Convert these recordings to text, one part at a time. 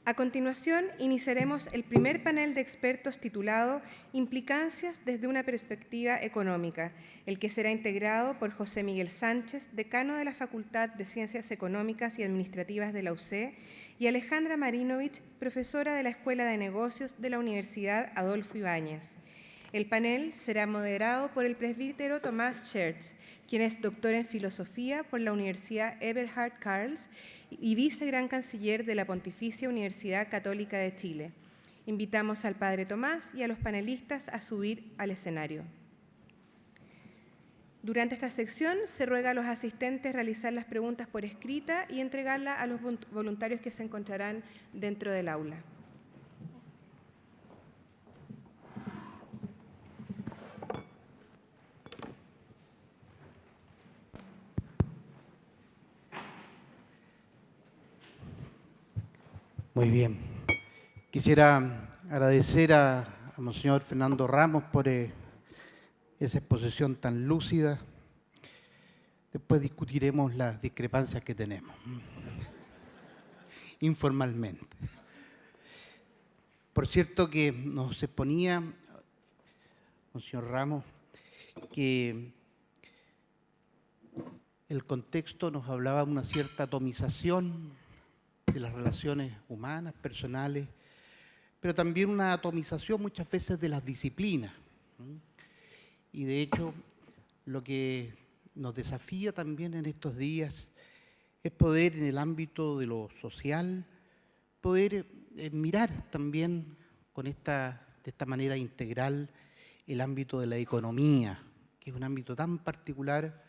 A continuación, iniciaremos el primer panel de expertos titulado Implicancias desde una perspectiva económica, el que será integrado por José Miguel Sánchez, decano de la Facultad de Ciencias Económicas y Administrativas de la UC, y Alejandra Marinovich, profesora de la Escuela de Negocios de la Universidad Adolfo Ibáñez. El panel será moderado por el presbítero Tomás Schertz, quien es doctor en Filosofía por la Universidad Eberhard Karls y vicegran canciller de la Pontificia Universidad Católica de Chile. Invitamos al padre Tomás y a los panelistas a subir al escenario. Durante esta sección se ruega a los asistentes realizar las preguntas por escrita y entregarlas a los voluntarios que se encontrarán dentro del aula. Muy bien. Quisiera agradecer a Monseñor Fernando Ramos por esa exposición tan lúcida. Después discutiremos las discrepancias que tenemos, informalmente. Por cierto que nos exponía, Monseñor Ramos, que el contexto nos hablaba de una cierta atomización de las relaciones humanas, personales, pero también una atomización muchas veces de las disciplinas. Y de hecho, lo que nos desafía también en estos días es poder, en el ámbito de lo social, poder mirar también de esta manera integral el ámbito de la economía, que es un ámbito tan particular,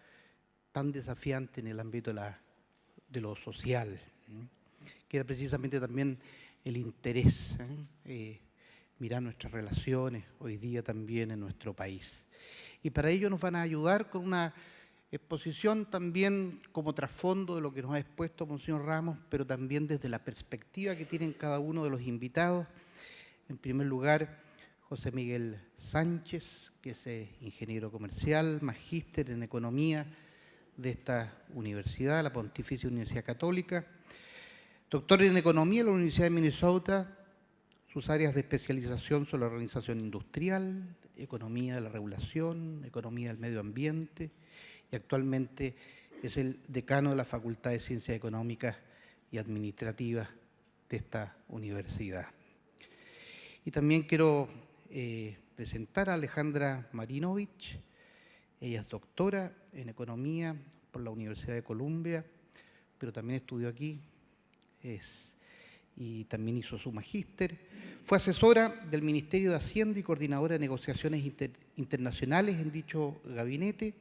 tan desafiante en el ámbito de lo social, que era precisamente también el interés, mirar nuestras relaciones hoy día también en nuestro país. Y para ello nos van a ayudar con una exposición también como trasfondo de lo que nos ha expuesto Monseñor Ramos, pero también desde la perspectiva que tienen cada uno de los invitados. En primer lugar, José Miguel Sánchez, que es ingeniero comercial, magíster en economía de esta universidad, la Pontificia Universidad Católica, doctor en economía de la Universidad de Minnesota. Sus áreas de especialización son la organización industrial, economía de la regulación, economía del medio ambiente, y actualmente es el decano de la Facultad de Ciencias Económicas y Administrativas de esta universidad. Y también quiero presentar a Alejandra Marinovich. Ella es doctora en economía por la Universidad de Columbia, pero también estudió aquí y también hizo su magíster. Fue asesora del Ministerio de Hacienda y coordinadora de negociaciones internacionales en dicho gabinete,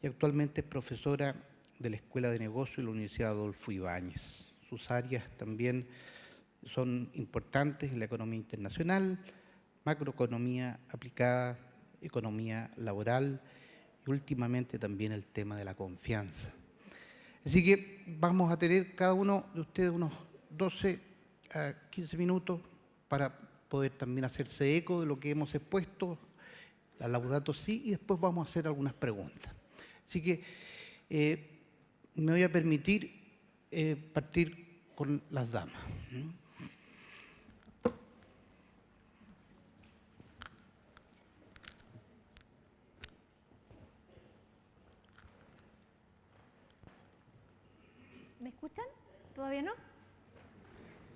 y actualmente es profesora de la Escuela de Negocios de la Universidad Adolfo Ibáñez. Sus áreas también son importantes en la economía internacional, macroeconomía aplicada, economía laboral y últimamente también el tema de la confianza. Así que vamos a tener cada uno de ustedes unos 12 a 15 minutos para poder también hacerse eco de lo que hemos expuesto, la Laudato Si, y después vamos a hacer algunas preguntas. Así que me voy a permitir partir con las damas. ¿Me escuchan? ¿Todavía no?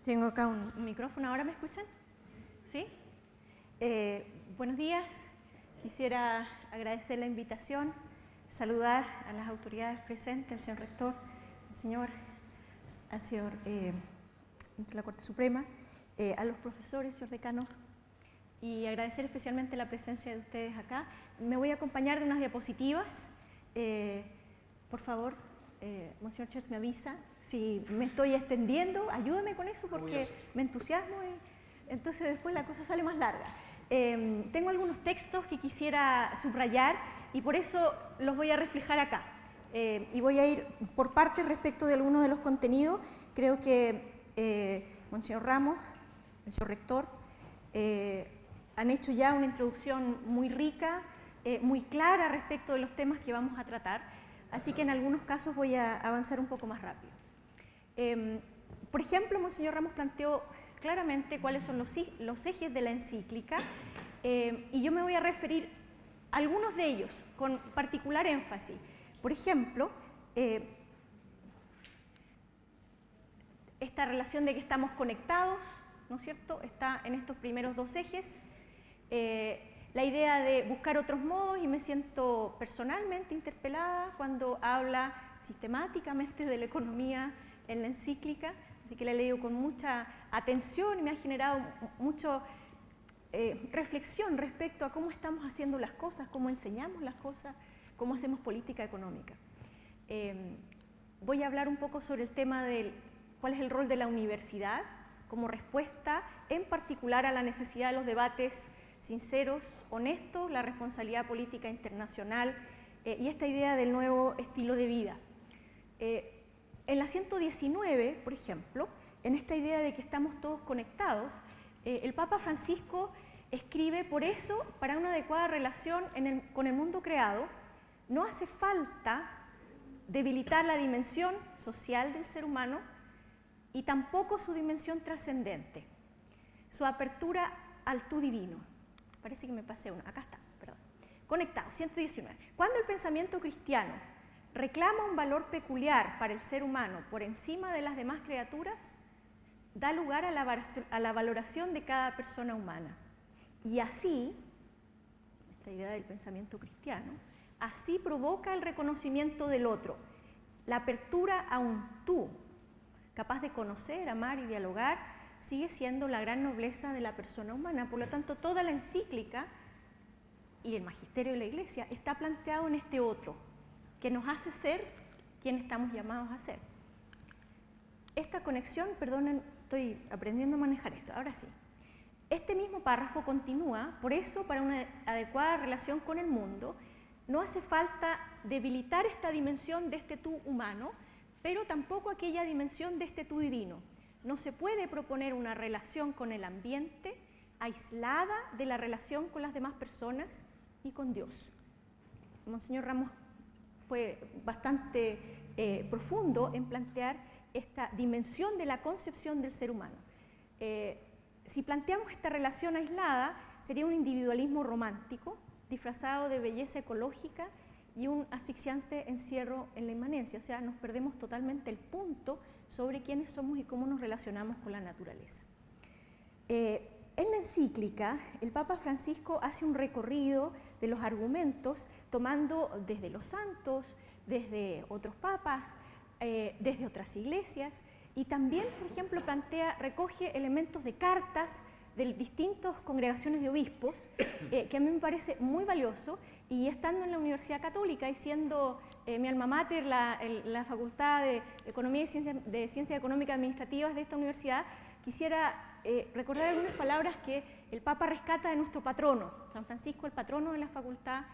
Tengo acá un micrófono, ¿ahora me escuchan? ¿Sí? Buenos días. Quisiera agradecer la invitación, saludar a las autoridades presentes, al señor rector, al señor de la Corte Suprema, a los profesores, señor decano, y agradecer especialmente la presencia de ustedes acá. Me voy a acompañar de unas diapositivas. Por favor, Monseñor Schertz me avisa si me estoy extendiendo, ayúdame con eso porque me entusiasmo y entonces después la cosa sale más larga. Tengo algunos textos que quisiera subrayar y por eso los voy a reflejar acá. Y voy a ir por partes respecto de algunos de los contenidos. Creo que Monseñor Ramos, el señor rector, han hecho ya una introducción muy rica, muy clara respecto de los temas que vamos a tratar. Así que en algunos casos voy a avanzar un poco más rápido. Por ejemplo, Monseñor Ramos planteó claramente cuáles son los ejes de la encíclica, y yo me voy a referir a algunos de ellos con particular énfasis. Por ejemplo, esta relación de que estamos conectados, ¿no es cierto?, está en estos primeros dos ejes. La idea de buscar otros modos, y me siento personalmente interpelada cuando habla sistemáticamente de la economía en la encíclica, así que la he leído con mucha atención y me ha generado mucha reflexión respecto a cómo estamos haciendo las cosas, cómo enseñamos las cosas, cómo hacemos política económica. Voy a hablar un poco sobre el tema de cuál es el rol de la universidad como respuesta en particular a la necesidad de los debates sinceros, honestos, la responsabilidad política internacional y esta idea del nuevo estilo de vida. En la 119, por ejemplo, en esta idea de que estamos todos conectados, el Papa Francisco escribe: por eso, para una adecuada relación con el mundo creado, no hace falta debilitar la dimensión social del ser humano y tampoco su dimensión trascendente, su apertura al tú divino. Parece que me pasé una, acá está, perdón. Conectado, 119. Cuando el pensamiento cristiano reclama un valor peculiar para el ser humano por encima de las demás criaturas, da lugar a la valoración de cada persona humana. Y así, esta idea del pensamiento cristiano, así provoca el reconocimiento del otro, la apertura a un tú, capaz de conocer, amar y dialogar, sigue siendo la gran nobleza de la persona humana. Por lo tanto, toda la encíclica y el magisterio de la Iglesia está planteado en este otro, que nos hace ser quien estamos llamados a ser. Esta conexión, perdonen, estoy aprendiendo a manejar esto, ahora sí. Este mismo párrafo continúa: por eso, para una adecuada relación con el mundo, no hace falta debilitar esta dimensión de este tú humano, pero tampoco aquella dimensión de este tú divino. No se puede proponer una relación con el ambiente aislada de la relación con las demás personas y con Dios. Monseñor Ramos fue bastante profundo en plantear esta dimensión de la concepción del ser humano. Si planteamos esta relación aislada, sería un individualismo romántico, disfrazado de belleza ecológica y un asfixiante encierro en la inmanencia. O sea, nos perdemos totalmente el punto sobre quiénes somos y cómo nos relacionamos con la naturaleza. En la encíclica, el Papa Francisco hace un recorrido de los argumentos, tomando desde los santos, desde otros papas, desde otras iglesias, y también, por ejemplo, recoge elementos de cartas de distintas congregaciones de obispos, que a mí me parece muy valioso, y estando en la Universidad Católica y siendo mi alma mater, la Facultad de Economía y Ciencias Económicas Administrativas de esta universidad, quisiera recordar algunas palabras que el Papa rescata de nuestro patrono, San Francisco, el patrono de la Facultad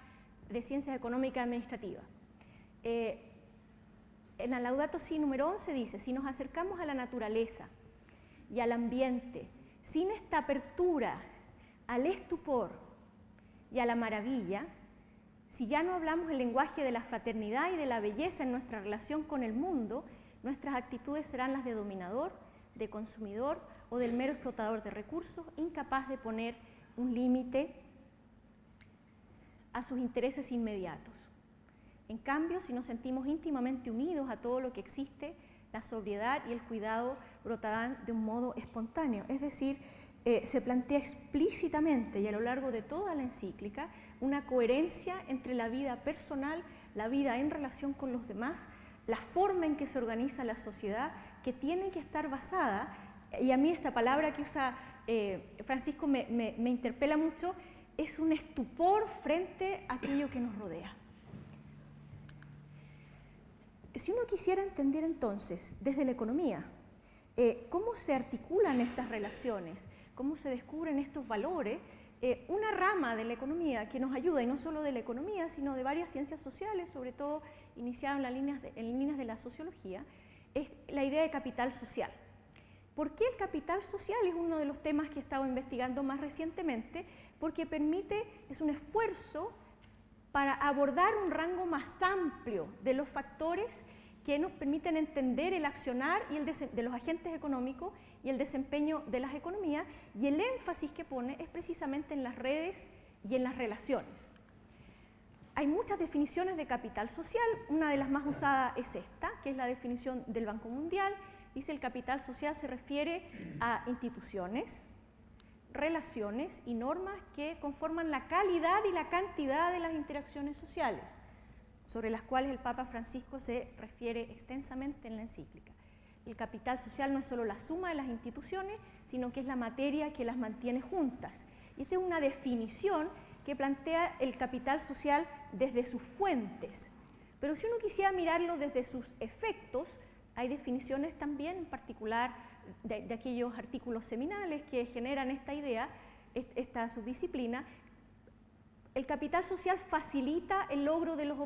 de Ciencias Económicas Administrativas. En la Laudato Si número 11 dice: si nos acercamos a la naturaleza y al ambiente sin esta apertura al estupor y a la maravilla, si ya no hablamos el lenguaje de la fraternidad y de la belleza en nuestra relación con el mundo, nuestras actitudes serán las de dominador, de consumidor o del mero explotador de recursos, incapaz de poner un límite a sus intereses inmediatos. En cambio, si nos sentimos íntimamente unidos a todo lo que existe, la sobriedad y el cuidado brotarán de un modo espontáneo. Es decir, se plantea explícitamente y a lo largo de toda la encíclica una coherencia entre la vida personal, la vida en relación con los demás, la forma en que se organiza la sociedad, que tiene que estar basada, y a mí esta palabra que usa Francisco me interpela mucho, es un estupor frente a aquello que nos rodea. Si uno quisiera entender entonces, desde la economía, cómo se articulan estas relaciones, cómo se descubren estos valores, una rama de la economía que nos ayuda, y no solo de la economía, sino de varias ciencias sociales, sobre todo iniciada en líneas de la sociología, es la idea de capital social. ¿Por qué el capital social es uno de los temas que he estado investigando más recientemente? Porque es un esfuerzo para abordar un rango más amplio de los factores que nos permiten entender el accionar y de los agentes económicos y el desempeño de las economías, y el énfasis que pone es precisamente en las redes y en las relaciones. Hay muchas definiciones de capital social, una de las más usadas es esta, que es la definición del Banco Mundial. Dice: el capital social se refiere a instituciones, relaciones y normas que conforman la calidad y la cantidad de las interacciones sociales, sobre las cuales el Papa Francisco se refiere extensamente en la encíclica. El capital social no es solo la suma de las instituciones, sino que es la materia que las mantiene juntas. Y esta es una definición que plantea el capital social desde sus fuentes. Pero si uno quisiera mirarlo desde sus efectos, hay definiciones también, en particular de aquellos artículos seminales que generan esta idea, esta subdisciplina. El capital social facilita el logro de los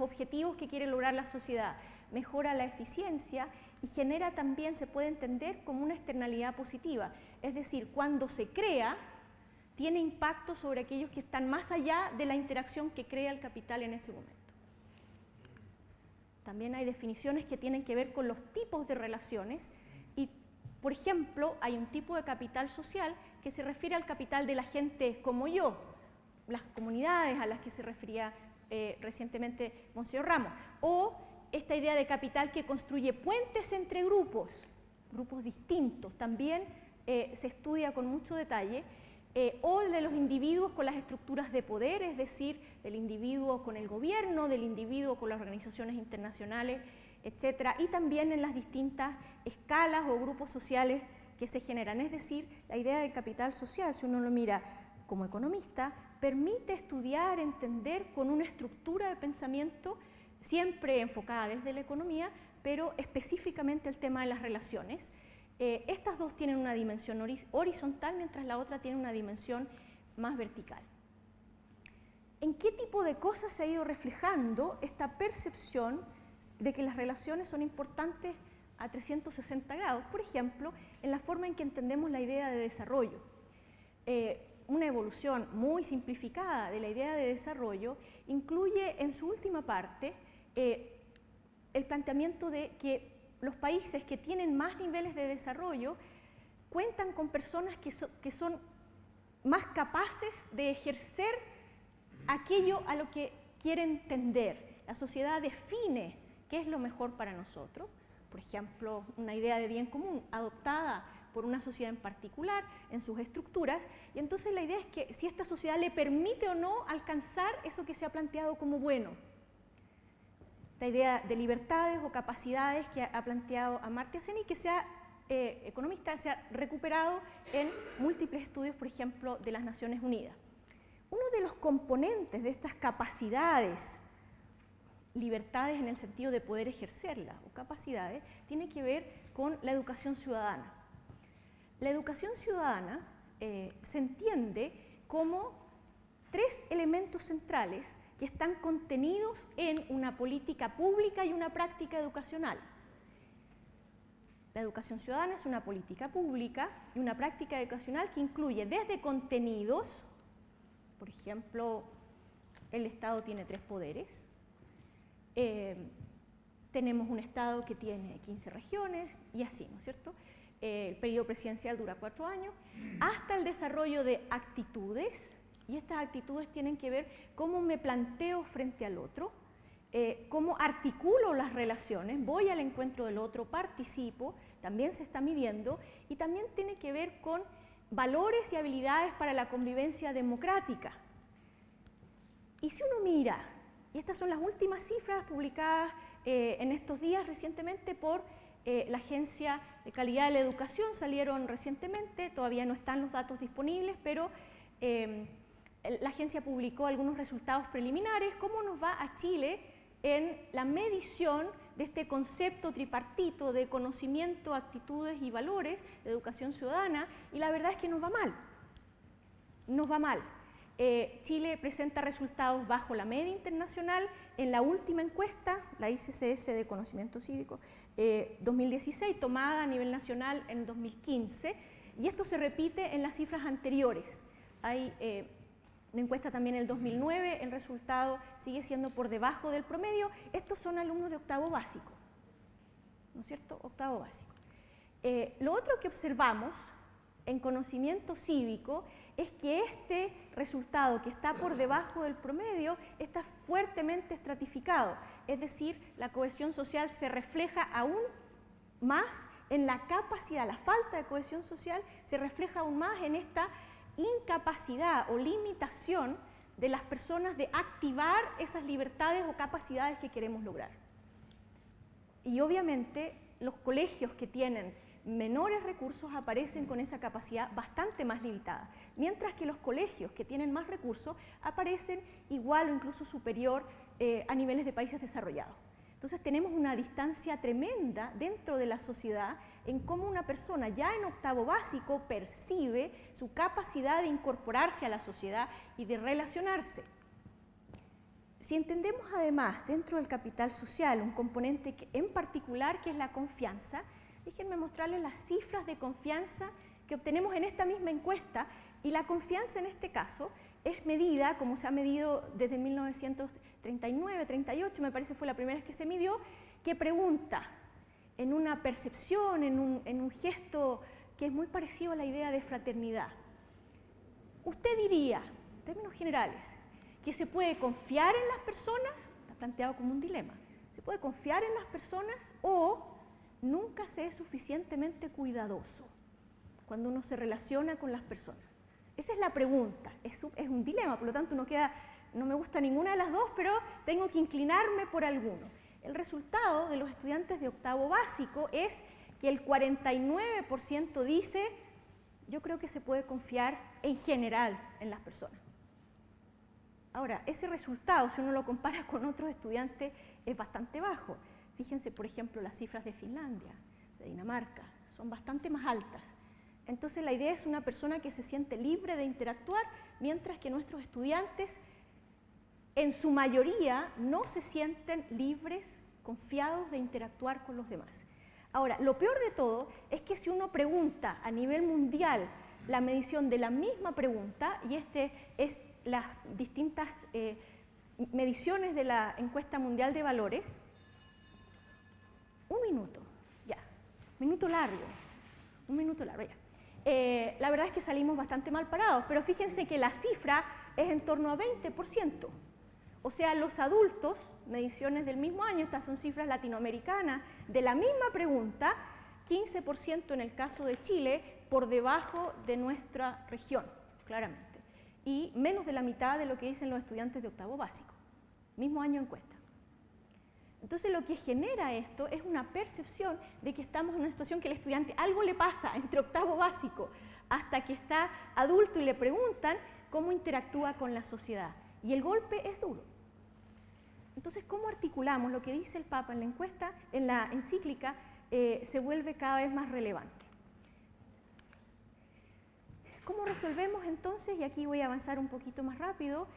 objetivos que quiere lograr la sociedad, mejora la eficiencia y genera también, se puede entender como una externalidad positiva. Es decir, cuando se crea, tiene impacto sobre aquellos que están más allá de la interacción que crea el capital en ese momento. También hay definiciones que tienen que ver con los tipos de relaciones y, por ejemplo, hay un tipo de capital social que se refiere al capital de la gente como yo, las comunidades a las que se refería recientemente Monseñor Ramos, o esta idea de capital que construye puentes entre grupos distintos, también se estudia con mucho detalle, o de los individuos con las estructuras de poder, es decir, del individuo con el gobierno, del individuo con las organizaciones internacionales, etc. Y también en las distintas escalas o grupos sociales que se generan. Es decir, la idea del capital social, si uno lo mira como economista, permite estudiar, entender con una estructura de pensamiento siempre enfocada desde la economía, pero específicamente el tema de las relaciones. Estas dos tienen una dimensión horizontal, mientras la otra tiene una dimensión más vertical. ¿En qué tipo de cosas se ha ido reflejando esta percepción de que las relaciones son importantes a 360 grados? Por ejemplo, en la forma en que entendemos la idea de desarrollo. Una evolución muy simplificada de la idea de desarrollo incluye en su última parte el planteamiento de que los países que tienen más niveles de desarrollo cuentan con personas que son más capaces de ejercer aquello a lo que quieren tender. La sociedad define qué es lo mejor para nosotros, por ejemplo, una idea de bien común adoptada por una sociedad en particular en sus estructuras, y entonces la idea es que si esta sociedad le permite o no alcanzar eso que se ha planteado como bueno. La idea de libertades o capacidades que ha planteado Amartya Sen y que economista se ha recuperado en múltiples estudios, por ejemplo, de las Naciones Unidas. Uno de los componentes de estas capacidades, libertades en el sentido de poder ejercerlas o capacidades, tiene que ver con la educación ciudadana. La educación ciudadana se entiende como tres elementos centrales que están contenidos en una política pública y una práctica educacional. La educación ciudadana es una política pública y una práctica educacional que incluye desde contenidos, por ejemplo, el Estado tiene 3 poderes, tenemos un Estado que tiene 15 regiones y así, ¿no es cierto? El periodo presidencial dura 4 años, hasta el desarrollo de actitudes, y estas actitudes tienen que ver cómo me planteo frente al otro, cómo articulo las relaciones, voy al encuentro del otro, participo, también se está midiendo, y también tiene que ver con valores y habilidades para la convivencia democrática. Y si uno mira, y estas son las últimas cifras publicadas en estos días recientemente por la Agencia de Calidad de la Educación, salieron recientemente, todavía no están los datos disponibles, pero la agencia publicó algunos resultados preliminares, cómo nos va a Chile en la medición de este concepto tripartito de conocimiento, actitudes y valores de educación ciudadana, y la verdad es que nos va mal. Nos va mal. Chile presenta resultados bajo la media internacional. En la última encuesta, la ICCS de Conocimiento Cívico 2016, tomada a nivel nacional en 2015, y esto se repite en las cifras anteriores. Hay una encuesta también en el 2009, el resultado sigue siendo por debajo del promedio. Estos son alumnos de octavo básico. ¿no es cierto? Octavo básico. Lo otro que observamos en conocimiento cívico es que este resultado que está por debajo del promedio está fuertemente estratificado, es decir, la cohesión social se refleja aún más en la capacidad, la falta de cohesión social se refleja aún más en esta incapacidad o limitación de las personas de activar esas libertades o capacidades que queremos lograr. Y obviamente los colegios que tienen menores recursos aparecen con esa capacidad bastante más limitada, mientras que los colegios que tienen más recursos aparecen igual o incluso superior a niveles de países desarrollados. Entonces tenemos una distancia tremenda dentro de la sociedad en cómo una persona ya en octavo básico percibe su capacidad de incorporarse a la sociedad y de relacionarse. Si entendemos además dentro del capital social un componente en particular que es la confianza, déjenme mostrarles las cifras de confianza que obtenemos en esta misma encuesta, y la confianza en este caso es medida, como se ha medido desde 1939, 38, me parece fue la primera vez que se midió, que pregunta en una percepción, en un gesto que es muy parecido a la idea de fraternidad. ¿Usted diría, en términos generales, que se puede confiar en las personas? Está planteado como un dilema. ¿Se puede confiar en las personas o nunca se es suficientemente cuidadoso cuando uno se relaciona con las personas? Esa es la pregunta, es un dilema, por lo tanto no me gusta ninguna de las dos, pero tengo que inclinarme por alguno. El resultado de los estudiantes de octavo básico es que el 49% dice, yo creo que se puede confiar en general en las personas. Ahora, ese resultado, si uno lo compara con otros estudiantes, es bastante bajo. Fíjense, por ejemplo, las cifras de Finlandia, de Dinamarca, son bastante más altas. Entonces, la idea es una persona que se siente libre de interactuar, mientras que nuestros estudiantes, en su mayoría, no se sienten libres, confiados de interactuar con los demás. Ahora, lo peor de todo es que si uno pregunta a nivel mundial la medición de la misma pregunta, y este es las distintas mediciones de la encuesta mundial de valores, un minuto largo, ya. La verdad es que salimos bastante mal parados, pero fíjense que la cifra es en torno a 20%. O sea, los adultos, mediciones del mismo año, estas son cifras latinoamericanas, de la misma pregunta, 15% en el caso de Chile, por debajo de nuestra región, claramente. Y menos de la mitad de lo que dicen los estudiantes de octavo básico. Mismo año encuesta. Entonces lo que genera esto es una percepción de que estamos en una situación que el estudiante algo le pasa entre octavo básico hasta que está adulto y le preguntan cómo interactúa con la sociedad. Y el golpe es duro. Entonces, ¿cómo articulamos lo que dice el Papa en la encuesta, en la encíclica, se vuelve cada vez más relevante? ¿Cómo resolvemos entonces? Y aquí voy a avanzar un poquito más rápido.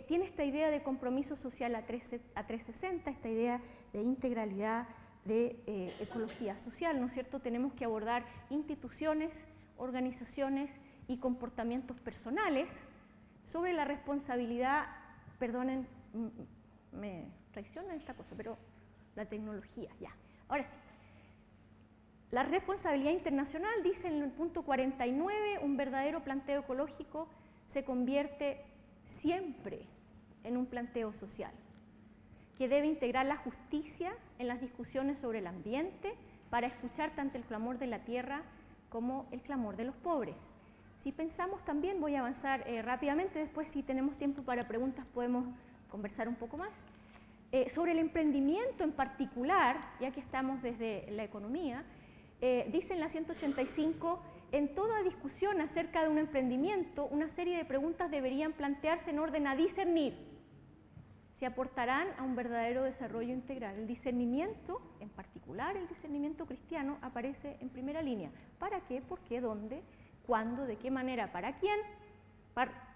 Tiene esta idea de compromiso social a 360, esta idea de integralidad, de ecología social, ¿no es cierto? Tenemos que abordar instituciones, organizaciones y comportamientos personales sobre la responsabilidad, perdonen, me traiciona esta cosa, pero la tecnología, ya. Ahora sí. La responsabilidad internacional, dice en el punto 49, un verdadero planteo ecológico se convierte siempre en un planteo social, que debe integrar la justicia en las discusiones sobre el ambiente para escuchar tanto el clamor de la tierra como el clamor de los pobres. Si pensamos también, voy a avanzar rápidamente, después si tenemos tiempo para preguntas podemos conversar un poco más, sobre el emprendimiento en particular, ya que estamos desde la economía, dice en la 185, en toda discusión acerca de un emprendimiento, una serie de preguntas deberían plantearse en orden a discernir si aportarán a un verdadero desarrollo integral. El discernimiento, en particular el discernimiento cristiano, aparece en primera línea. ¿Para qué? ¿Por qué? ¿Dónde? ¿Cuándo? ¿De qué manera? ¿Para quién?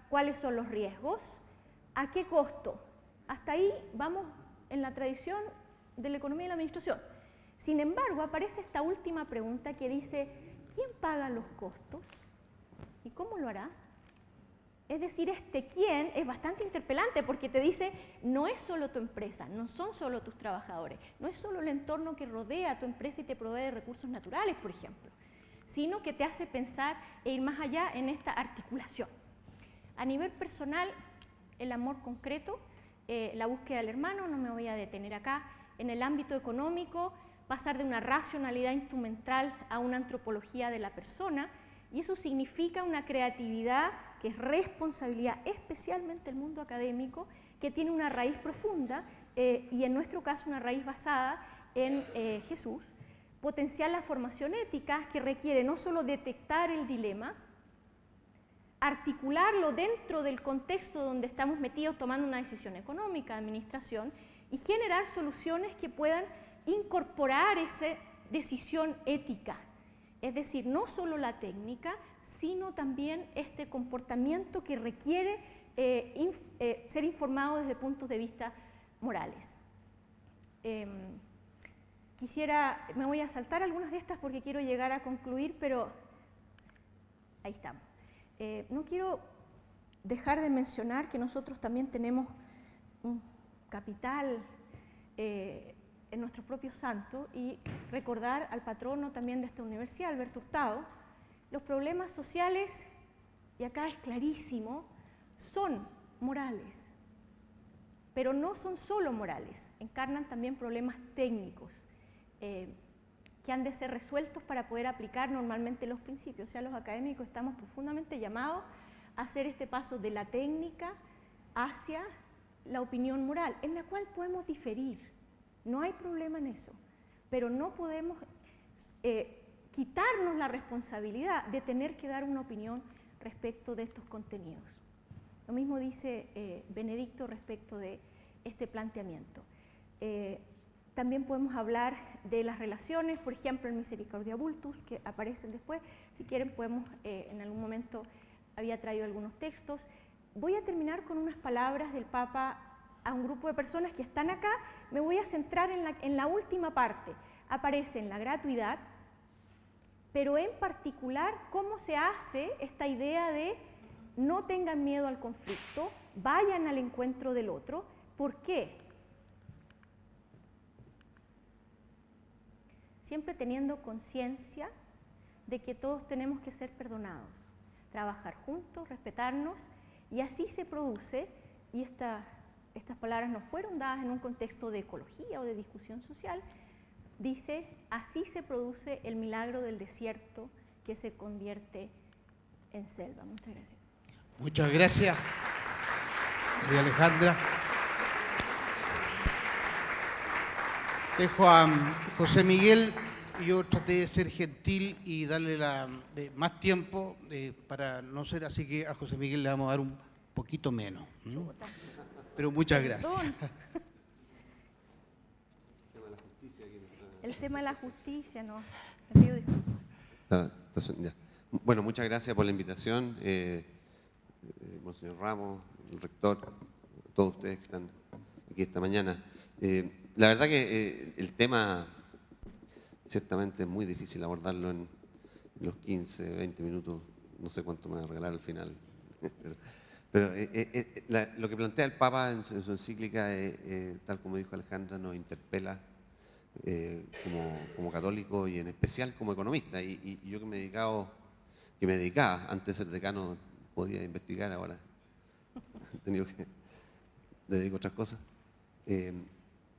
¿Cuáles son los riesgos? ¿A qué costo? Hasta ahí vamos en la tradición de la economía y la administración. Sin embargo, aparece esta última pregunta que dice, ¿quién paga los costos? ¿Y cómo lo hará? Es decir, este quién es bastante interpelante porque te dice, no es solo tu empresa, no son solo tus trabajadores, no es solo el entorno que rodea a tu empresa y te provee de recursos naturales, por ejemplo, sino que te hace pensar e ir más allá en esta articulación. A nivel personal, el amor concreto, la búsqueda del hermano, no me voy a detener acá. En el ámbito económico, pasar de una racionalidad instrumental a una antropología de la persona, y eso significa una creatividad que es responsabilidad, especialmente el mundo académico, que tiene una raíz profunda y en nuestro caso una raíz basada en Jesús. Potenciar la formación ética que requiere no solo detectar el dilema, articularlo dentro del contexto donde estamos metidos tomando una decisión económica, de administración, y generar soluciones que puedan incorporar esa decisión ética. Es decir, no solo la técnica, sino también este comportamiento que requiere ser informado desde puntos de vista morales. Me voy a saltar algunas de estas porque quiero llegar a concluir, pero ahí estamos. No quiero dejar de mencionar que nosotros también tenemos un capital en nuestro propio santo y recordar al patrono también de esta universidad, Alberto Hurtado. Los problemas sociales, y acá es clarísimo, son morales, pero no son solo morales, encarnan también problemas técnicos que han de ser resueltos para poder aplicar normalmente los principios. O sea, los académicos estamos profundamente llamados a hacer este paso de la técnica hacia la opinión moral, en la cual podemos diferir. No hay problema en eso, pero no podemos quitarnos la responsabilidad de tener que dar una opinión respecto de estos contenidos. Lo mismo dice Benedicto respecto de este planteamiento. También podemos hablar de las relaciones, por ejemplo, en Misericordia Vultus, que aparecen después. Si quieren, podemos, en algún momento había traído algunos textos. Voy a terminar con unas palabras del Papa a un grupo de personas que están acá. Me voy a centrar en la última parte. Aparece en la gratuidad, pero en particular cómo se hace esta idea de no tengan miedo al conflicto, vayan al encuentro del otro. ¿Por qué? Siempre teniendo conciencia de que todos tenemos que ser perdonados, trabajar juntos, respetarnos, y así se produce, y estas palabras no fueron dadas en un contexto de ecología o de discusión social, dice, así se produce el milagro del desierto que se convierte en selva. Muchas gracias. Muchas gracias, María Alejandra. Dejo a José Miguel. Yo traté de ser gentil y darle más tiempo para no ser así, que a José Miguel le vamos a dar un poquito menos. Pero muchas gracias. El tema de la justicia, no. Me pido disculpas. Bueno, muchas gracias por la invitación, Monseñor Ramos, el rector, todos ustedes que están aquí esta mañana. La verdad que el tema ciertamente es muy difícil abordarlo en los 15, 20 minutos, no sé cuánto me va a regalar al final. Pero lo que plantea el Papa en su encíclica, tal como dijo Alejandra, nos interpela como católico y en especial como economista. Y yo que me dedicaba, antes de ser decano podía investigar, ahora he tenido que dedicar a otras cosas.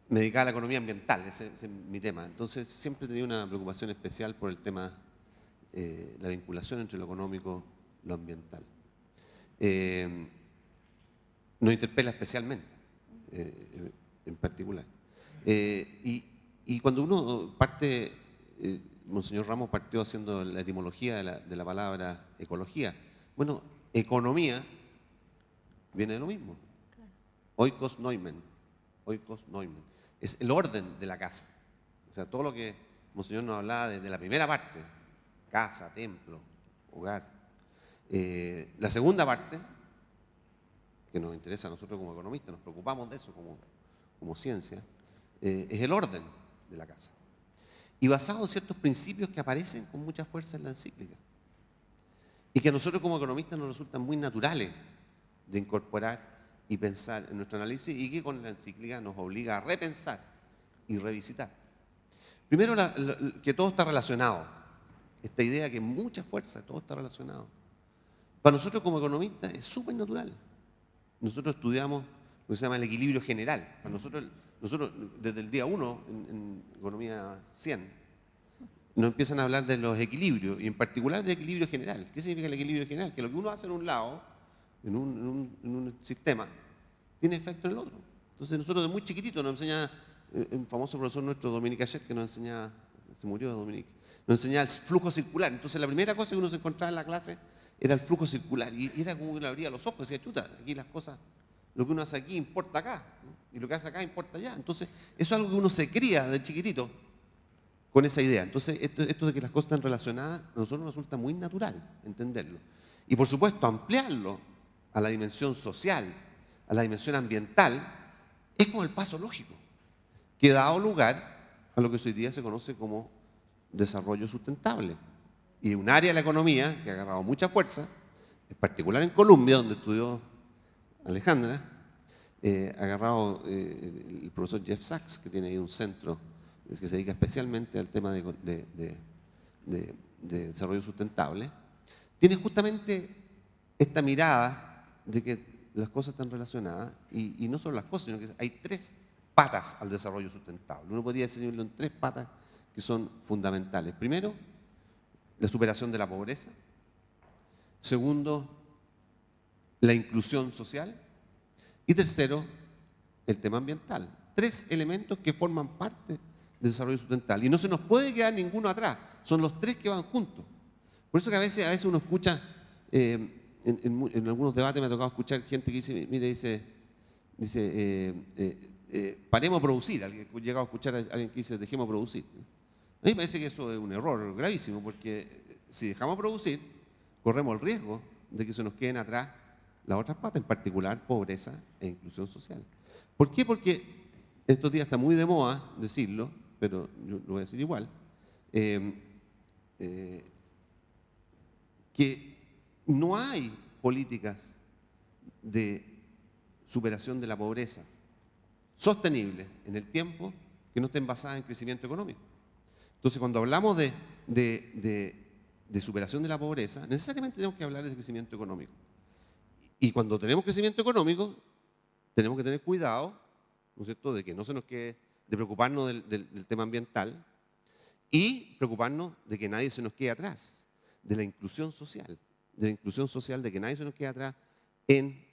Me dedicaba a la economía ambiental, ese es mi tema. Entonces siempre he tenido una preocupación especial por el tema, la vinculación entre lo económico y lo ambiental. Nos interpela especialmente, en particular. Y cuando uno parte, Monseñor Ramos partió haciendo la etimología de la palabra ecología. Bueno, economía viene de lo mismo. Oikos noimen. Oikos noimen. Es el orden de la casa. O sea, todo lo que Monseñor nos hablaba desde la primera parte, casa, templo, hogar. La segunda parte, que nos interesa a nosotros como economistas, nos preocupamos de eso como ciencia, es el orden de la casa. Y basado en ciertos principios que aparecen con mucha fuerza en la encíclica. Y que a nosotros como economistas nos resultan muy naturales de incorporar y pensar en nuestro análisis y que con la encíclica nos obliga a repensar y revisitar. Primero, que todo está relacionado. Esta idea que mucha fuerza, todo está relacionado. Para nosotros como economistas es súper natural. Nosotros estudiamos lo que se llama el equilibrio general. Para nosotros desde el día 1, en Economía 100, nos empiezan a hablar de los equilibrios, y en particular del equilibrio general. ¿Qué significa el equilibrio general? Que lo que uno hace en un lado, en un sistema, tiene efecto en el otro. Entonces nosotros de muy chiquititos nos enseña, un famoso profesor nuestro, Dominique Hachette, que nos enseña, se murió Dominique, nos enseñaba el flujo circular. Entonces la primera cosa que uno se encontraba en la clase era el flujo circular, y era como que le abría los ojos, decía, chuta, aquí las cosas, lo que uno hace aquí importa acá, ¿no? Y lo que hace acá importa allá. Entonces eso es algo que uno se cría de chiquitito con esa idea. Entonces esto de que las cosas están relacionadas, a nosotros nos resulta muy natural entenderlo. Y por supuesto ampliarlo a la dimensión social, a la dimensión ambiental, es como el paso lógico, que ha dado lugar a lo que hoy día se conoce como desarrollo sustentable. Y un área de la economía que ha agarrado mucha fuerza, en particular en Colombia, donde estudió Alejandra, ha agarrado el profesor Jeff Sachs, que tiene ahí un centro que se dedica especialmente al tema de desarrollo sustentable, tiene justamente esta mirada de que las cosas están relacionadas, y no solo las cosas, sino que hay 3 patas al desarrollo sustentable. Uno podría definirlo en 3 patas que son fundamentales. Primero, la superación de la pobreza. Segundo, la inclusión social. Y tercero, el tema ambiental. 3 elementos que forman parte del desarrollo sustentable. Y no se nos puede quedar ninguno atrás. Son los 3 que van juntos. Por eso que a veces uno escucha, en algunos debates me ha tocado escuchar gente que dice, mire, paremos a producir. Alguien he llegado a escuchar a alguien que dice, dejemos producir. A mí me parece que eso es un error gravísimo, porque si dejamos producir, corremos el riesgo de que se nos queden atrás las otras patas, en particular pobreza e inclusión social. ¿Por qué? Porque estos días está muy de moda decirlo, pero yo lo voy a decir igual, que no hay políticas de superación de la pobreza sostenibles en el tiempo que no estén basadas en crecimiento económico. Entonces, cuando hablamos de superación de la pobreza, necesariamente tenemos que hablar de crecimiento económico. Y cuando tenemos crecimiento económico, tenemos que tener cuidado, ¿no es cierto?, de que no se nos quede, de preocuparnos del tema ambiental y preocuparnos de que nadie se nos quede atrás, de la inclusión social, de que nadie se nos quede atrás en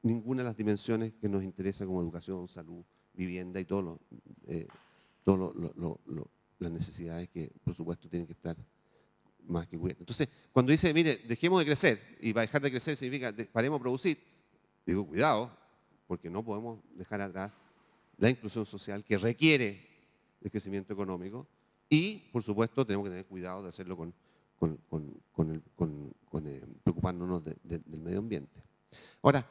ninguna de las dimensiones que nos interesa, como educación, salud, vivienda y todo las necesidades que, por supuesto, tienen que estar más que cubiertas. Entonces, cuando dice, mire, dejemos de crecer, y para dejar de crecer significa paremos de producir, digo, cuidado, porque no podemos dejar atrás la inclusión social que requiere el crecimiento económico, y, por supuesto, tenemos que tener cuidado de hacerlo preocupándonos del medio ambiente. Ahora,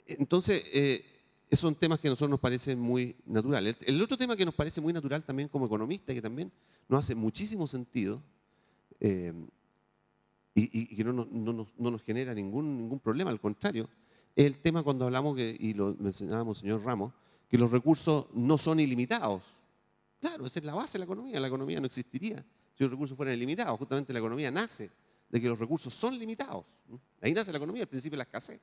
entonces, esos son temas que a nosotros nos parecen muy naturales. El otro tema que nos parece muy natural también como economistas, que también nos hace muchísimo sentido y que no nos genera ningún problema, al contrario, es el tema cuando hablamos, y lo mencionábamos, señor Ramos, que los recursos no son ilimitados. Claro, esa es la base de la economía no existiría si los recursos fueran ilimitados. Justamente la economía nace de que los recursos son limitados. Ahí nace la economía, el principio de la escasez.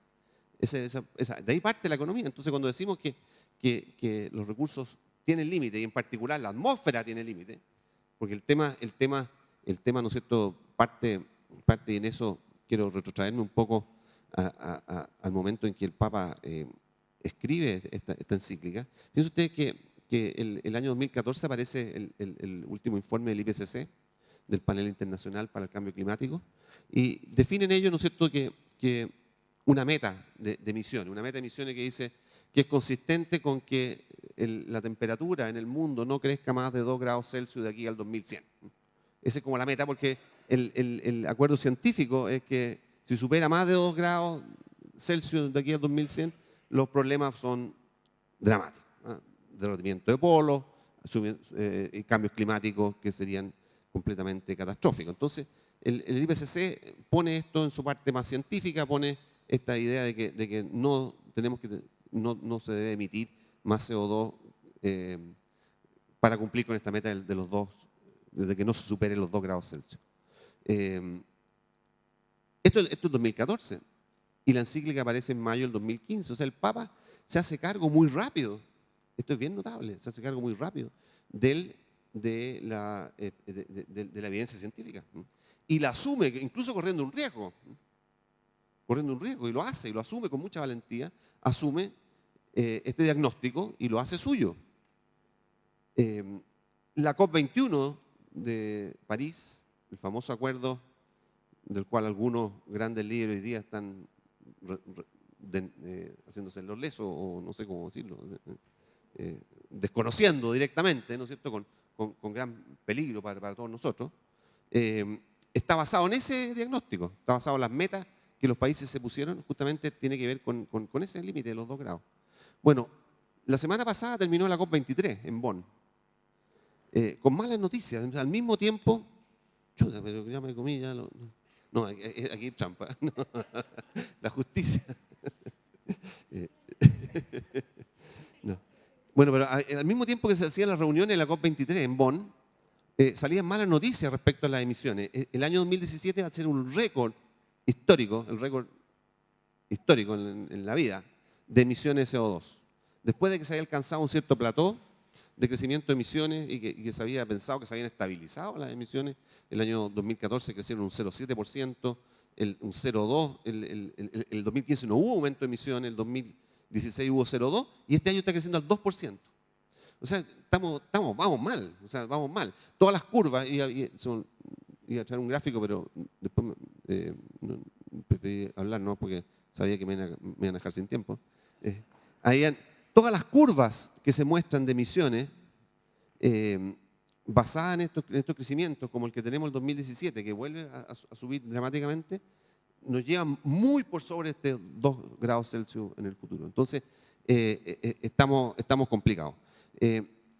De ahí parte la economía. Entonces, cuando decimos que los recursos tienen límite, y en particular la atmósfera tiene límite, porque el tema, ¿no es cierto?, parte, y en eso quiero retrotraerme un poco al momento en que el Papa escribe esta encíclica. Fíjense ustedes que el año 2014 aparece el último informe del IPCC, del Panel Internacional para el Cambio Climático, y definen ellos, ¿no es cierto?, que una meta de emisiones que dice que es consistente con que la temperatura en el mundo no crezca más de 2 grados Celsius de aquí al 2100. Esa es como la meta, porque el acuerdo científico es que si supera más de 2 grados Celsius de aquí al 2100, los problemas son dramáticos. Derretimiento de polos, cambios climáticos que serían completamente catastróficos. Entonces, el IPCC pone esto en su parte más científica, pone esta idea de que no, no se debe emitir más CO2 para cumplir con esta meta de los 2, desde que no se superen los 2 grados Celsius. Esto es 2014 y la encíclica aparece en mayo del 2015. O sea, el Papa se hace cargo muy rápido, esto es bien notable, se hace cargo muy rápido de la evidencia científica y la asume, incluso corriendo un riesgo, y lo hace y lo asume con mucha valentía, asume este diagnóstico y lo hace suyo. La COP21 de París, el famoso acuerdo del cual algunos grandes líderes hoy día están haciéndose los lesos, o no sé cómo decirlo, desconociendo directamente, ¿no es cierto?, con gran peligro para todos nosotros, está basado en ese diagnóstico, está basado en las metas que los países se pusieron, justamente tiene que ver con ese límite de los 2 grados. Bueno, la semana pasada terminó la COP23 en Bonn, con malas noticias. Al mismo tiempo, chuta, pero ya me comí, ya no, aquí hay trampa. No, la justicia. No. Bueno, pero al mismo tiempo que se hacían las reuniones de la COP23 en Bonn, salían malas noticias respecto a las emisiones. El año 2017 va a ser un récord histórico, el récord histórico en la vida, de emisiones de CO2. Después de que se había alcanzado un cierto plató de crecimiento de emisiones y que se había pensado que se habían estabilizado las emisiones, el año 2014 crecieron un 0,7%, un 0,2%, el 2015 no hubo aumento de emisiones, el 2016 hubo 0,2% y este año está creciendo al 2%. O sea, vamos mal, vamos mal. Todas las curvas, iba a traer un gráfico, pero después preferí hablar, ¿no? Porque sabía que me iban a dejar sin tiempo. Todas las curvas que se muestran de emisiones basadas en estos crecimientos, como el que tenemos en el 2017, que vuelve a subir dramáticamente, nos llevan muy por sobre este 2 grados Celsius en el futuro. Entonces, estamos complicados.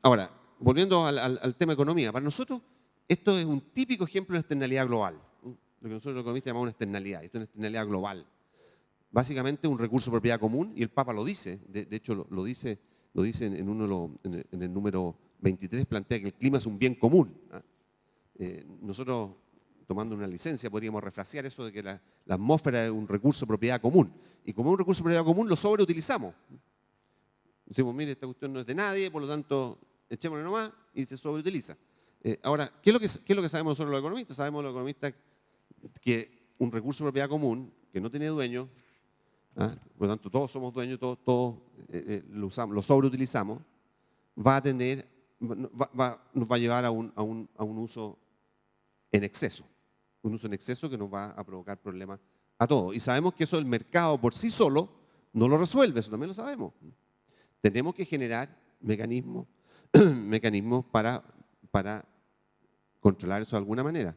Ahora, volviendo al tema economía, para nosotros esto es un típico ejemplo de externalidad global, lo que nosotros los economistas llamamos una externalidad. Esto es una externalidad global. Básicamente un recurso de propiedad común, y el Papa lo dice, de hecho lo dice en el número 23, plantea que el clima es un bien común. Nosotros, tomando una licencia, podríamos refrasear eso de que la atmósfera es un recurso de propiedad común, y como es un recurso de propiedad común lo sobreutilizamos. Decimos, mire, esta cuestión no es de nadie, por lo tanto, echémosle nomás, y se sobreutiliza. Ahora, ¿qué es lo que sabemos nosotros los economistas? Sabemos los economistas que un recurso de propiedad común que no tiene dueño, por lo tanto todos somos dueños, todos lo sobreutilizamos, nos va a llevar a un uso en exceso. Un uso en exceso que nos va a provocar problemas a todos. Y sabemos que eso el mercado por sí solo no lo resuelve, eso también lo sabemos. Tenemos que generar mecanismos para controlar eso de alguna manera.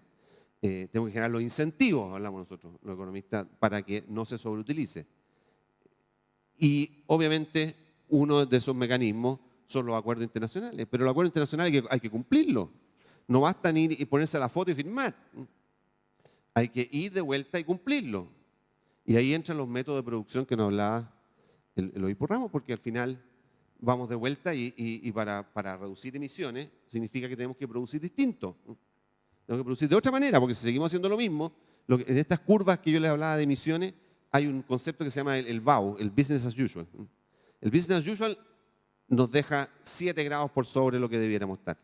Tenemos que generar los incentivos, hablamos nosotros, los economistas, para que no se sobreutilice. Y obviamente uno de esos mecanismos son los acuerdos internacionales, pero los acuerdos internacionales hay que cumplirlos. No basta ir y ponerse la foto y firmar. Hay que ir de vuelta y cumplirlo. Y ahí entran los métodos de producción que nos hablaba el obispo Ramos, porque al final vamos de vuelta y para reducir emisiones significa que tenemos que producir distinto. Tenemos que producir de otra manera, porque si seguimos haciendo lo mismo, en estas curvas que yo les hablaba de emisiones, hay un concepto que se llama el BAU, el Business as Usual. El Business as Usual nos deja 7 grados por sobre lo que debiéramos estar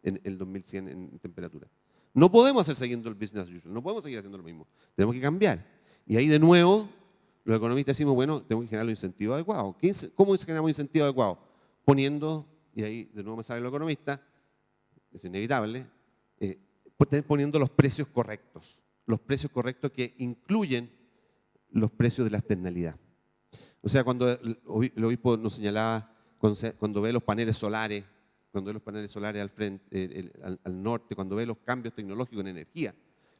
en el 2100 en temperatura. No podemos hacer siguiendo el Business as Usual, no podemos seguir haciendo lo mismo. Tenemos que cambiar. Y ahí de nuevo, los economistas decimos, bueno, tenemos que generar los incentivos adecuados. ¿Cómo generamos incentivos adecuados? Poniendo, y ahí de nuevo me sale el economista, es inevitable, poniendo los precios correctos que incluyen los precios de la externalidad. O sea, cuando el obispo nos señalaba, cuando ve los paneles solares, al frente, al norte, cuando ve los cambios tecnológicos en energía,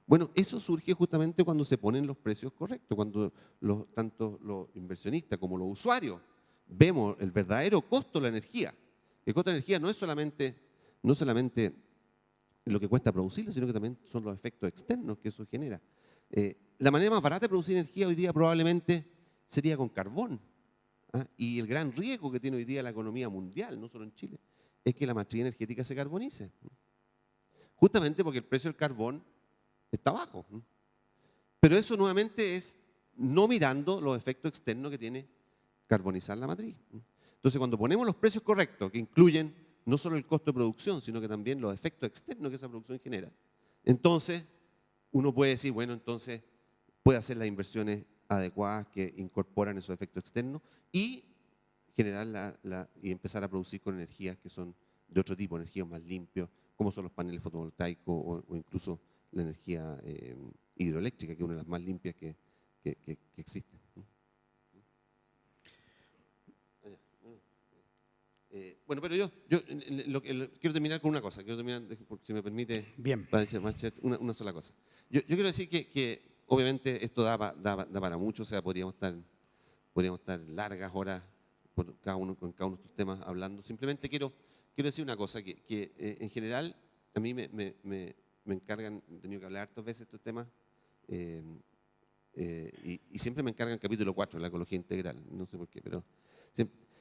bueno, eso surge justamente cuando se ponen los precios correctos, cuando tanto los inversionistas como los usuarios vemos el verdadero costo de la energía. El costo de la energía no es solamente lo que cuesta producirla, sino que también son los efectos externos que eso genera. La manera más barata de producir energía hoy día probablemente sería con carbón. ¿Ah? Y el gran riesgo que tiene hoy día la economía mundial, no solo en Chile, es que la matriz energética se carbonice. Justamente porque el precio del carbón está bajo. Pero eso nuevamente es no mirando los efectos externos que tiene carbonizar la matriz. Entonces, cuando ponemos los precios correctos, que incluyen no solo el costo de producción, sino que también los efectos externos que esa producción genera, entonces uno puede decir, bueno, entonces puede hacer las inversiones adecuadas que incorporan esos efectos externos y generar y empezar a producir con energías que son de otro tipo, energías más limpias, como son los paneles fotovoltaicos o incluso la energía hidroeléctrica, que es una de las más limpias que existen. Bueno, pero yo quiero terminar con una cosa, si me permite, Bien. una sola cosa. Yo quiero decir que obviamente esto da para mucho, o sea, podríamos estar largas horas con cada uno de estos temas hablando. Simplemente quiero decir una cosa, que en general a mí me encargan, he tenido que hablar hartas veces de estos temas, y siempre me encargan el capítulo 4, la ecología integral, no sé por qué,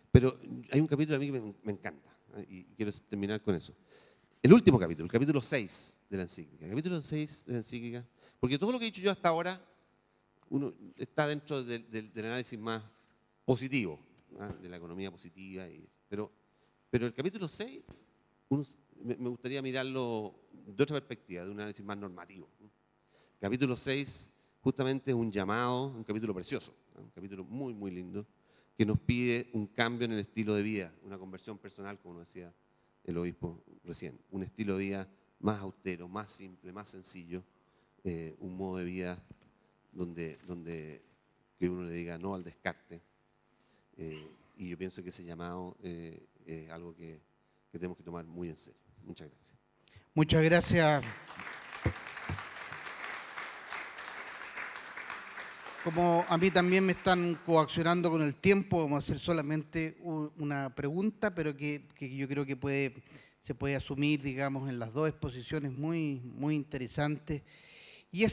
pero hay un capítulo a mí que me encanta, y quiero terminar con eso. El último capítulo, el capítulo 6 de la encíclica. El capítulo 6 de la encíclica, porque todo lo que he dicho yo hasta ahora uno está dentro del análisis más positivo, de la economía positiva, pero el capítulo 6 me gustaría mirarlo de otra perspectiva, de un análisis más normativo. El capítulo 6 justamente es un llamado, un capítulo precioso, un capítulo muy, muy lindo, que nos pide un cambio en el estilo de vida, una conversión personal, como nos decía el obispo recién, un estilo de vida más austero, más simple, más sencillo, un modo de vida donde que uno le diga no al descarte. Y yo pienso que ese llamado es algo que tenemos que tomar muy en serio. Muchas gracias. Muchas gracias. Como a mí también me están coaccionando con el tiempo, vamos a hacer solamente una pregunta, pero que yo creo que se puede asumir, digamos, en las dos exposiciones muy, muy interesantes. Y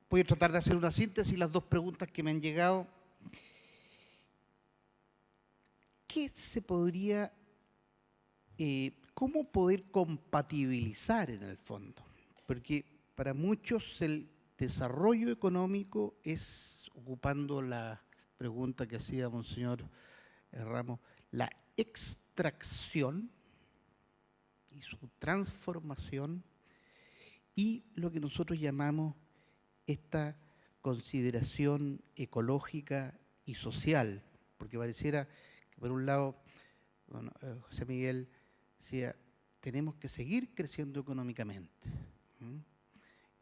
voy a tratar de hacer una síntesis, las dos preguntas que me han llegado. ¿Qué se podría, cómo poder compatibilizar en el fondo? Porque para muchos el desarrollo económico es, ocupando la pregunta que hacía Monseñor Ramos, la extracción y su transformación y lo que nosotros llamamos esta consideración ecológica y social, porque pareciera que por un lado, bueno, José Miguel decía, tenemos que seguir creciendo económicamente.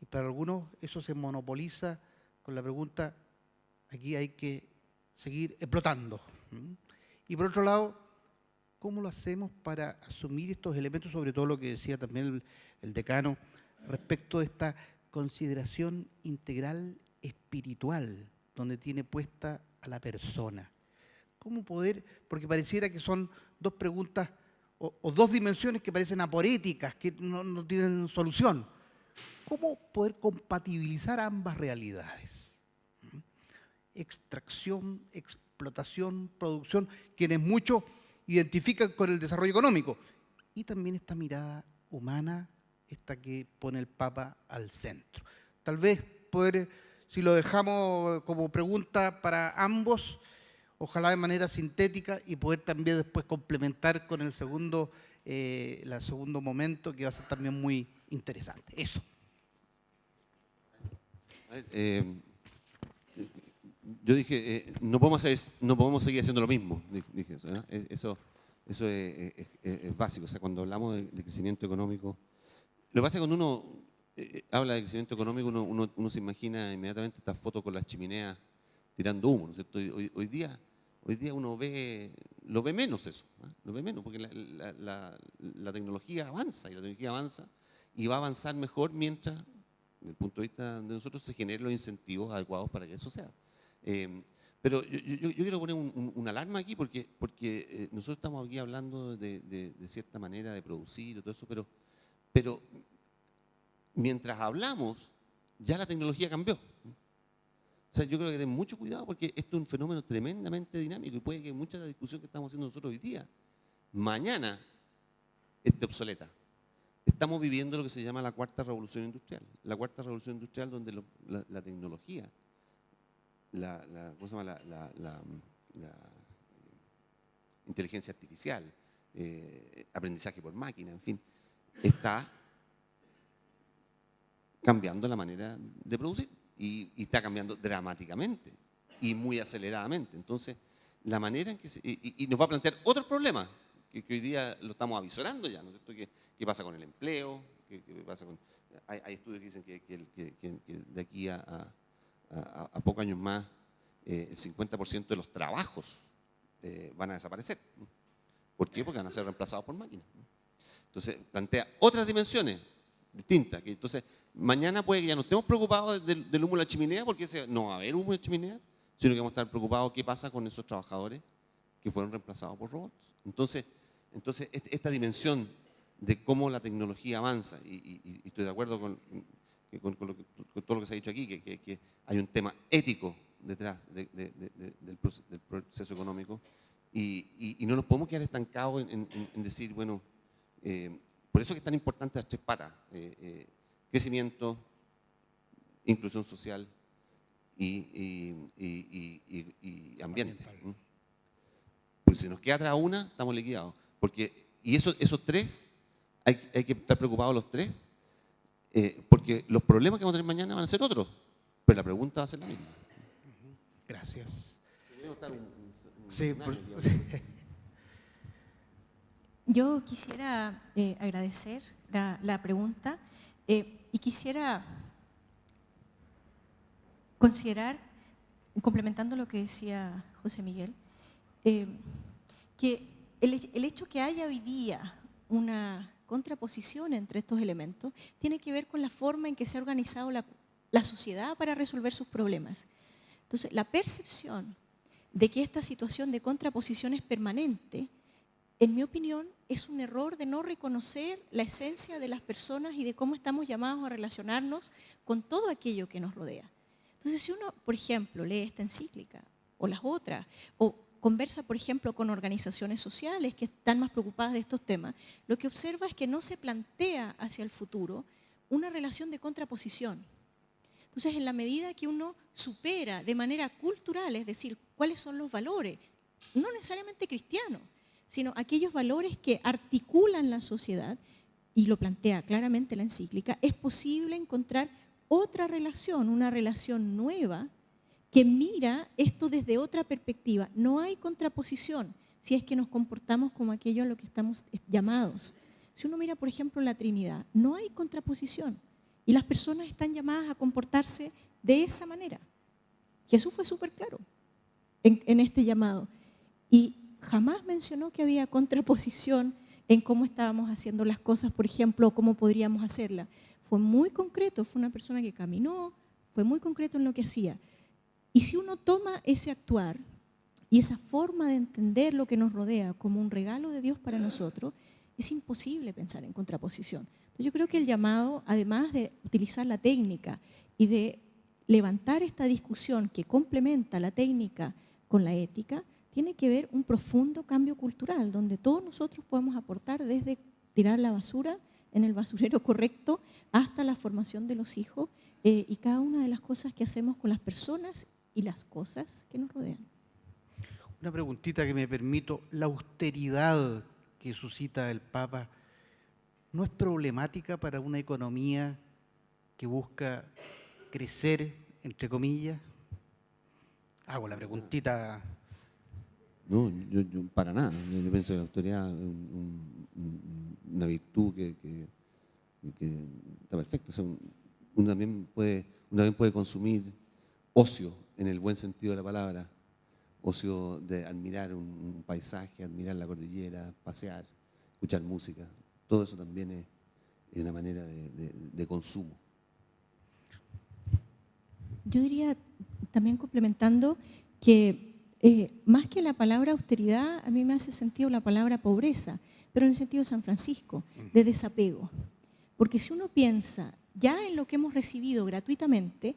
Y para algunos eso se monopoliza con la pregunta, aquí hay que seguir explotando. Y por otro lado, ¿cómo lo hacemos para asumir estos elementos, sobre todo lo que decía también el decano, respecto de esta consideración integral espiritual, donde tiene puesta a la persona? ¿Cómo poder? Porque pareciera que son dos preguntas o dos dimensiones que parecen aporéticas, que no tienen solución. ¿Cómo poder compatibilizar ambas realidades? Extracción, explotación, producción, quienes muchos identifican con el desarrollo económico. Y también esta mirada humana, esta que pone el Papa al centro. Tal vez poder, si lo dejamos como pregunta para ambos, ojalá de manera sintética y poder también después complementar con el segundo momento, que va a ser también muy interesante. Eso. Yo dije, no podemos seguir haciendo lo mismo, dije eso, ¿eh? Eso es básico. O sea, cuando hablamos de crecimiento económico, lo que pasa es que cuando uno habla de crecimiento económico, uno se imagina inmediatamente esta foto con las chimeneas tirando humo, ¿no es cierto? Hoy día uno lo ve menos eso, ¿eh? Lo ve menos, porque la tecnología avanza, y va a avanzar mejor mientras, desde el punto de vista de nosotros, se generen los incentivos adecuados para que eso sea. Pero yo quiero poner una alarma aquí porque nosotros estamos aquí hablando de cierta manera de producir y todo eso, pero mientras hablamos, ya la tecnología cambió. O sea, yo creo que ten mucho cuidado porque esto es un fenómeno tremendamente dinámico y puede que mucha de la discusión que estamos haciendo nosotros hoy día, mañana esté obsoleta. Estamos viviendo lo que se llama la cuarta revolución industrial. La cuarta revolución industrial donde la tecnología, ¿cómo se llama? La inteligencia artificial, aprendizaje por máquina, en fin, está cambiando la manera de producir y está cambiando dramáticamente y muy aceleradamente. Entonces, la manera en que y nos va a plantear otros problemas que hoy día lo estamos avisorando ya, ¿no es cierto? ¿Qué pasa con el empleo? ¿Qué pasa con, hay estudios que dicen que de aquí a pocos años más el 50% de los trabajos van a desaparecer. ¿Por qué? Porque van a ser reemplazados por máquinas. Entonces, plantea otras dimensiones distintas. Entonces, mañana puede que ya no estemos preocupados del humo de la chimenea, porque no va a haber humo de chimenea, sino que vamos a estar preocupados qué pasa con esos trabajadores que fueron reemplazados por robots. Entonces esta dimensión de cómo la tecnología avanza, y estoy de acuerdo con todo lo que se ha dicho aquí, que hay un tema ético detrás del proceso económico, y no nos podemos quedar estancados en decir, bueno, por eso que es tan importante las tres patas, crecimiento, inclusión social y ambiente. Porque si nos queda atrás una, estamos liquidados. Y esos tres, hay que estar preocupados los tres, porque los problemas que vamos a tener mañana van a ser otros, pero la pregunta va a ser la misma. Gracias. Sí, yo quisiera agradecer la pregunta y quisiera considerar, complementando lo que decía José Miguel, que el hecho que haya hoy día una contraposición entre estos elementos tiene que ver con la forma en que se ha organizado la sociedad para resolver sus problemas. Entonces, la percepción de que esta situación de contraposición es permanente, en mi opinión, es un error de no reconocer la esencia de las personas y de cómo estamos llamados a relacionarnos con todo aquello que nos rodea. Entonces, si uno, por ejemplo, lee esta encíclica o las otras, o conversa, por ejemplo, con organizaciones sociales que están más preocupadas de estos temas, lo que observa es que no se plantea hacia el futuro una relación de contraposición. Entonces, en la medida que uno supera de manera cultural, es decir, cuáles son los valores, no necesariamente cristianos, sino aquellos valores que articulan la sociedad, y lo plantea claramente la encíclica, es posible encontrar otra relación, una relación nueva, que mira esto desde otra perspectiva. No hay contraposición si es que nos comportamos como aquello a lo que estamos llamados. Si uno mira, por ejemplo, la Trinidad, no hay contraposición y las personas están llamadas a comportarse de esa manera. Jesús fue súper claro en este llamado y jamás mencionó que había contraposición en cómo estábamos haciendo las cosas, por ejemplo, o cómo podríamos hacerlas. Fue muy concreto, fue una persona que caminó, fue muy concreto en lo que hacía. Y si uno toma ese actuar y esa forma de entender lo que nos rodea como un regalo de Dios para nosotros, es imposible pensar en contraposición. Entonces yo creo que el llamado, además de utilizar la técnica y de levantar esta discusión que complementa la técnica con la ética, tiene que ver un profundo cambio cultural, donde todos nosotros podemos aportar desde tirar la basura en el basurero correcto hasta la formación de los hijos y cada una de las cosas que hacemos con las personas y las cosas que nos rodean. Una preguntita que me permito. La austeridad que suscita el Papa, ¿no es problemática para una economía que busca crecer, entre comillas? Hago la preguntita. No, yo para nada. Yo pienso que la austeridad es una virtud que está perfecta. O sea, uno también puede consumir ocio, en el buen sentido de la palabra, ocio de admirar un paisaje, admirar la cordillera, pasear, escuchar música. Todo eso también es una manera de consumo. Yo diría, también complementando, que más que la palabra austeridad, a mí me hace sentido la palabra pobreza, pero en el sentido de San Francisco, de desapego. Porque si uno piensa Ya en lo que hemos recibido gratuitamente,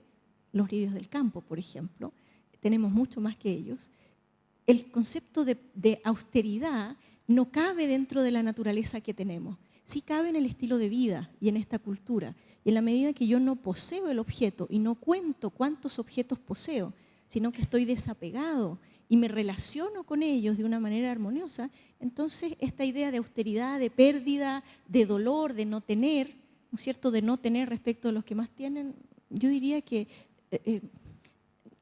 los lirios del campo, por ejemplo, tenemos mucho más que ellos, el concepto de austeridad no cabe dentro de la naturaleza que tenemos. Sí cabe en el estilo de vida y en esta cultura. Y en la medida que yo no poseo el objeto y no cuento cuántos objetos poseo, sino que estoy desapegado y me relaciono con ellos de una manera armoniosa, entonces esta idea de austeridad, de pérdida, de dolor, de no tener, ¿no es cierto?, de no tener respecto a los que más tienen, yo diría que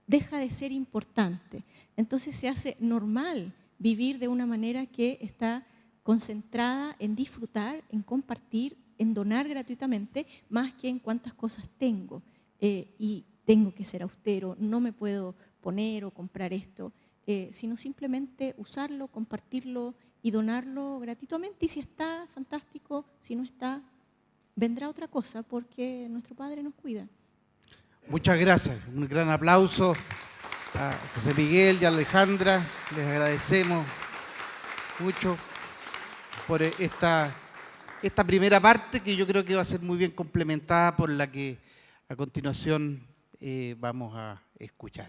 deja de ser importante. Entonces se hace normal vivir de una manera que está concentrada en disfrutar, en compartir, en donar gratuitamente, más que en cuántas cosas tengo. Y tengo que ser austero, no me puedo poner o comprar esto, sino simplemente usarlo, compartirlo y donarlo gratuitamente. Y si está, fantástico; si no está, vendrá otra cosa, porque nuestro Padre nos cuida. Muchas gracias. Un gran aplauso a José Miguel y a Alejandra. Les agradecemos mucho por esta primera parte, que yo creo que va a ser muy bien complementada por la que a continuación vamos a escuchar.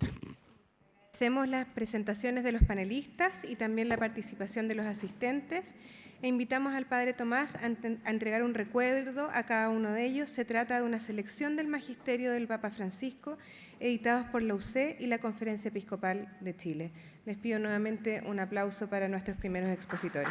Hacemos las presentaciones de los panelistas y también la participación de los asistentes e invitamos al Padre Tomás a entregar un recuerdo a cada uno de ellos. Se trata de una selección del Magisterio del Papa Francisco, editados por la UC y la Conferencia Episcopal de Chile. Les pido nuevamente un aplauso para nuestros primeros expositores.